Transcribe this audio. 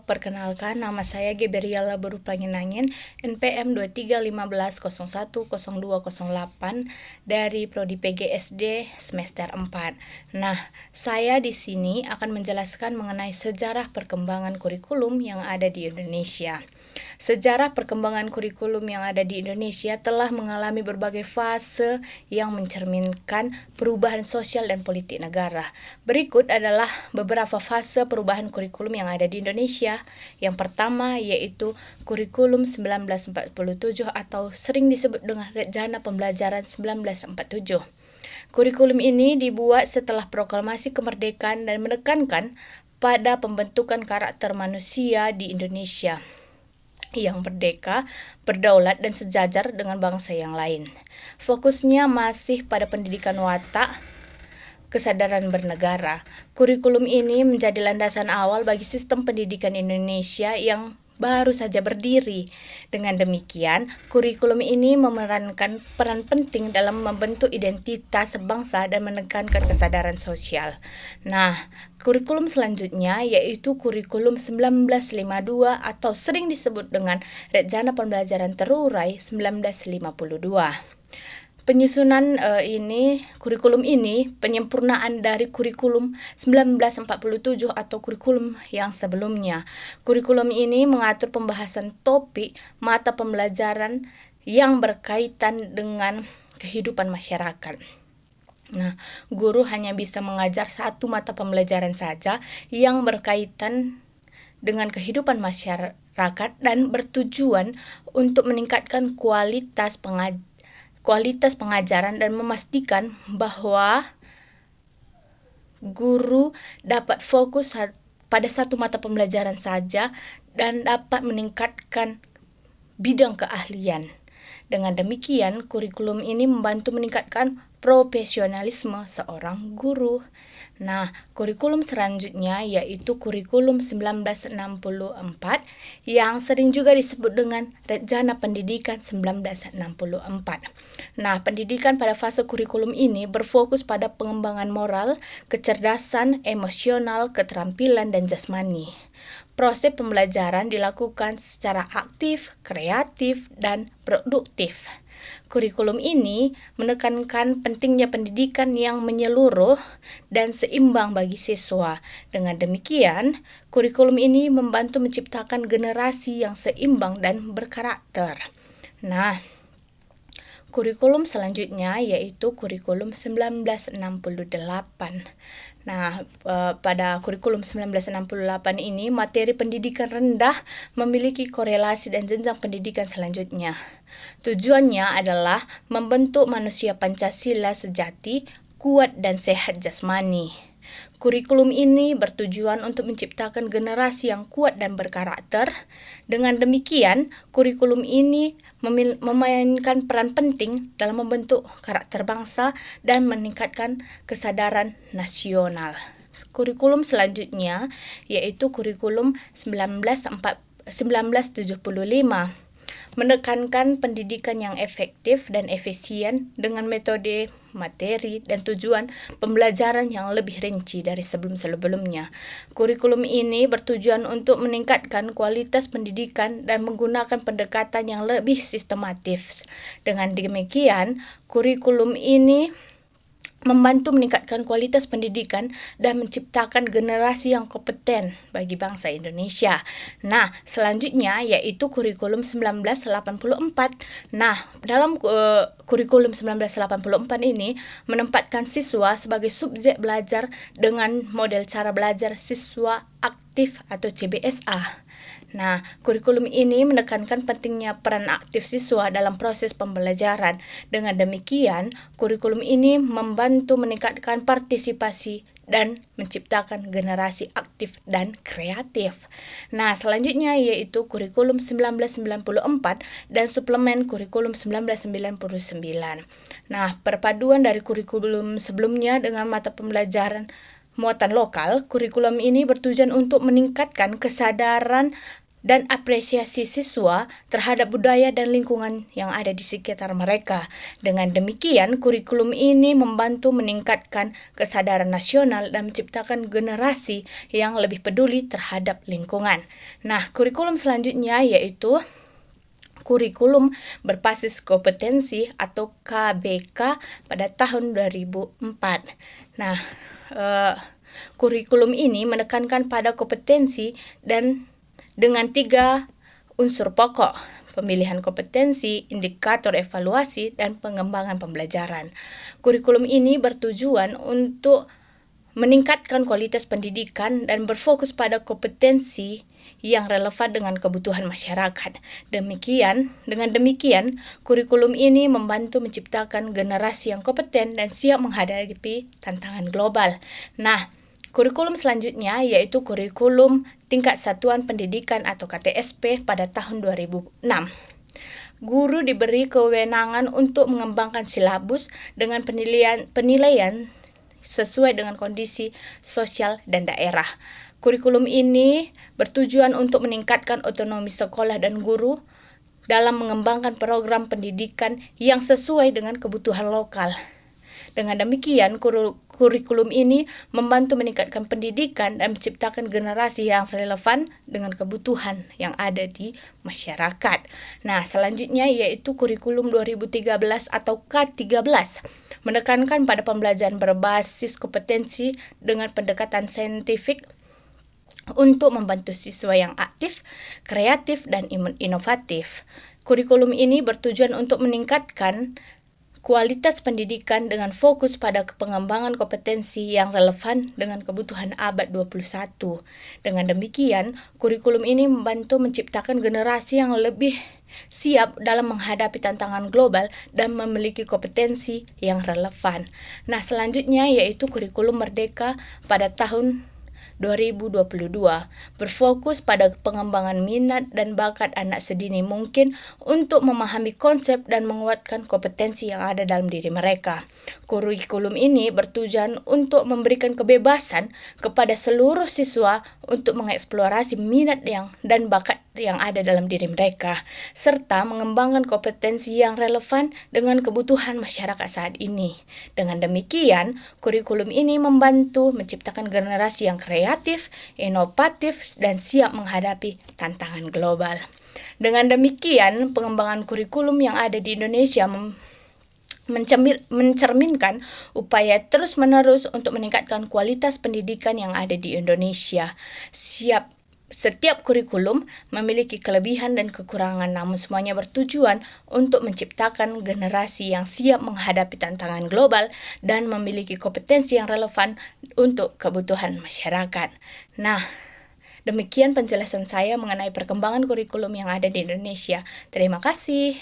perkenalkan nama saya Geberiela Berupangin NPM 2315010208 dari Prodi PGSD semester 4. Nah, saya di sini akan menjelaskan mengenai sejarah perkembangan kurikulum yang ada di Indonesia. Sejarah perkembangan kurikulum yang ada di Indonesia telah mengalami berbagai fase yang mencerminkan perubahan sosial dan politik negara. Berikut adalah beberapa fase perubahan kurikulum yang ada di Indonesia. Yang pertama yaitu kurikulum 1947 atau sering disebut dengan Rencana Pembelajaran 1947. Kurikulum ini dibuat setelah proklamasi kemerdekaan dan menekankan pada pembentukan karakter manusia di Indonesia yang merdeka, berdaulat, dan sejajar dengan bangsa yang lain. Fokusnya masih pada pendidikan watak, kesadaran bernegara. Kurikulum ini menjadi landasan awal bagi sistem pendidikan Indonesia yang baru saja berdiri. Dengan demikian, kurikulum ini memerankan peran penting dalam membentuk identitas bangsa dan menekankan kesadaran sosial. Nah, kurikulum selanjutnya yaitu kurikulum 1952 atau sering disebut dengan Rencana Pembelajaran Terurai 1952. Penyusunan kurikulum ini penyempurnaan dari kurikulum 1947 atau kurikulum yang sebelumnya. Kurikulum ini mengatur pembahasan topik mata pembelajaran yang berkaitan dengan kehidupan masyarakat. Nah, guru hanya bisa mengajar satu mata pembelajaran saja yang berkaitan dengan kehidupan masyarakat dan bertujuan untuk meningkatkan kualitas pengajaran dan memastikan bahwa guru dapat fokus pada satu mata pembelajaran saja dan dapat meningkatkan bidang keahlian. Dengan demikian, kurikulum ini membantu meningkatkan profesionalisme seorang guru. Nah, kurikulum selanjutnya yaitu kurikulum 1964 yang sering juga disebut dengan Rencana Pendidikan 1964. Nah, pendidikan pada fase kurikulum ini berfokus pada pengembangan moral, kecerdasan, emosional, keterampilan, dan jasmani. Proses pembelajaran dilakukan secara aktif, kreatif, dan produktif. Kurikulum ini menekankan pentingnya pendidikan yang menyeluruh dan seimbang bagi siswa. Dengan demikian, kurikulum ini membantu menciptakan generasi yang seimbang dan berkarakter. Nah, kurikulum selanjutnya yaitu kurikulum 1968. Nah, pada kurikulum 1968 ini, materi pendidikan rendah memiliki korelasi dan jenjang pendidikan selanjutnya. Tujuannya adalah membentuk manusia Pancasila sejati, kuat dan sehat jasmani. Kurikulum ini bertujuan untuk menciptakan generasi yang kuat dan berkarakter. Dengan demikian, kurikulum ini memainkan peran penting dalam membentuk karakter bangsa dan meningkatkan kesadaran nasional. Kurikulum selanjutnya yaitu kurikulum 1975. Menekankan pendidikan yang efektif dan efisien dengan metode, materi, dan tujuan pembelajaran yang lebih rinci dari sebelum-sebelumnya. Kurikulum ini bertujuan untuk meningkatkan kualitas pendidikan dan menggunakan pendekatan yang lebih sistematis. Dengan demikian, kurikulum ini membantu meningkatkan kualitas pendidikan dan menciptakan generasi yang kompeten bagi bangsa Indonesia. Nah, selanjutnya yaitu kurikulum 1984. Nah, dalam kurikulum 1984 ini menempatkan siswa sebagai subjek belajar dengan model cara belajar siswa aktif atau CBSA. Nah, kurikulum ini menekankan pentingnya peran aktif siswa dalam proses pembelajaran. Dengan demikian, kurikulum ini membantu meningkatkan partisipasi dan menciptakan generasi aktif dan kreatif. Nah, selanjutnya yaitu kurikulum 1994 dan suplemen kurikulum 1999. Nah, perpaduan dari kurikulum sebelumnya dengan mata pembelajaran muatan lokal, kurikulum ini bertujuan untuk meningkatkan kesadaran dan apresiasi siswa terhadap budaya dan lingkungan yang ada di sekitar mereka. Dengan demikian, kurikulum ini membantu meningkatkan kesadaran nasional dan menciptakan generasi yang lebih peduli terhadap lingkungan. Nah, kurikulum selanjutnya yaitu kurikulum berbasis kompetensi atau KBK pada tahun 2004. Nah, kurikulum ini menekankan pada kompetensi dan dengan 3 unsur pokok: pemilihan kompetensi, indikator evaluasi, dan pengembangan pembelajaran. Kurikulum ini bertujuan untuk meningkatkan kualitas pendidikan dan berfokus pada kompetensi yang relevan dengan kebutuhan masyarakat. Dengan demikian, kurikulum ini membantu menciptakan generasi yang kompeten dan siap menghadapi tantangan global. Nah, kurikulum selanjutnya yaitu kurikulum tingkat satuan pendidikan atau KTSP pada tahun 2006. Guru diberi kewenangan untuk mengembangkan silabus dengan penilaian sesuai dengan kondisi sosial dan daerah. Kurikulum ini bertujuan untuk meningkatkan otonomi sekolah dan guru dalam mengembangkan program pendidikan yang sesuai dengan kebutuhan lokal. Dengan demikian, kurikulum ini membantu meningkatkan pendidikan dan menciptakan generasi yang relevan dengan kebutuhan yang ada di masyarakat. Nah, selanjutnya yaitu kurikulum 2013 atau K13, menekankan pada pembelajaran berbasis kompetensi dengan pendekatan saintifik untuk membantu siswa yang aktif, kreatif, dan inovatif. Kurikulum ini bertujuan untuk meningkatkan kualitas pendidikan dengan fokus pada pengembangan kompetensi yang relevan dengan kebutuhan abad 21. Dengan demikian, kurikulum ini membantu menciptakan generasi yang lebih siap dalam menghadapi tantangan global dan memiliki kompetensi yang relevan. Nah, selanjutnya yaitu kurikulum merdeka pada tahun 2022 berfokus pada pengembangan minat dan bakat anak sedini mungkin untuk memahami konsep dan menguatkan kompetensi yang ada dalam diri mereka. Kurikulum ini bertujuan untuk memberikan kebebasan kepada seluruh siswa untuk mengeksplorasi minat dan bakat yang ada dalam diri mereka, serta mengembangkan kompetensi yang relevan dengan kebutuhan masyarakat saat ini. Dengan demikian, kurikulum ini membantu menciptakan generasi yang kreatif, inovatif, dan siap menghadapi tantangan global. Dengan demikian, pengembangan kurikulum yang ada di Indonesia mencerminkan upaya terus-menerus untuk meningkatkan kualitas pendidikan yang ada di Indonesia. Setiap kurikulum memiliki kelebihan dan kekurangan, namun semuanya bertujuan untuk menciptakan generasi yang siap menghadapi tantangan global dan memiliki kompetensi yang relevan untuk kebutuhan masyarakat. Nah, demikian penjelasan saya mengenai perkembangan kurikulum yang ada di Indonesia. Terima kasih.